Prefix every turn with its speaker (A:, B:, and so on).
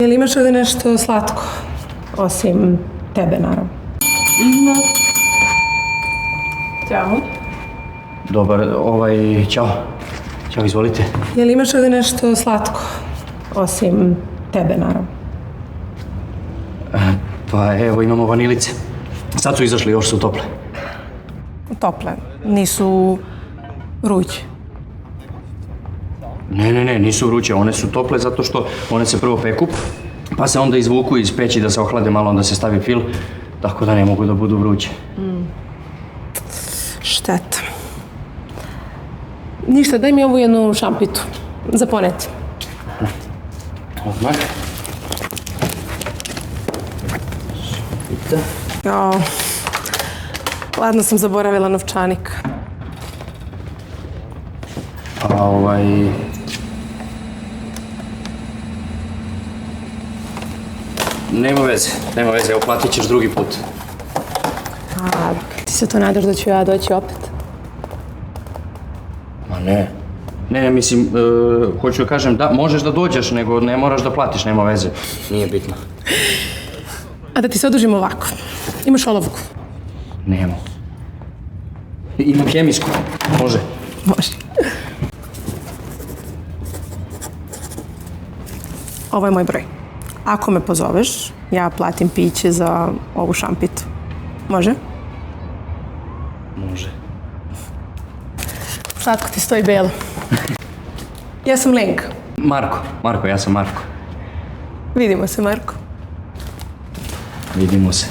A: Jel imaš ovdje nešto slatko? Osim tebe, naravno. Ćao.
B: Dobar, ćao. Ćao, izvolite.
A: Jel imaš ovdje nešto slatko? Osim tebe, naravno.
B: Pa evo, imamo vanilice. Sad su izašli, još su tople.
A: Tople. Nisu vruće.
B: Ne, nisu vruće, one su tople zato što one se prvo peku, pa se onda izvuku iz peći da se ohlade malo, onda se stavi fil, tako da ne mogu da budu vruće.
A: Šteta. Ništa, daj mi ovu jednu šampitu. Za poneti.
B: Odmah.
A: Jo, ladno sam zaboravila novčanik.
B: Nema veze, evo platit ćeš drugi put.
A: A, ti se to nadaš da ću ja doći opet?
B: Ma ne. Ne, mislim, hoću da kažem da možeš da dođeš, nego ne moraš da platiš, nema veze. Nije bitno.
A: A da ti se odužim ovako. Imaš olovku?
B: Nemo. Imam hemijsku. Može.
A: Može. Ovo je moj broj. Ako me pozoveš, ja platim piće za ovu šampitu. Može?
B: Može.
A: Slatko ti stoji belo. Ja sam Lenka.
B: Marko, ja sam Marko.
A: Vidimo se, Marko.
B: Vidimo se.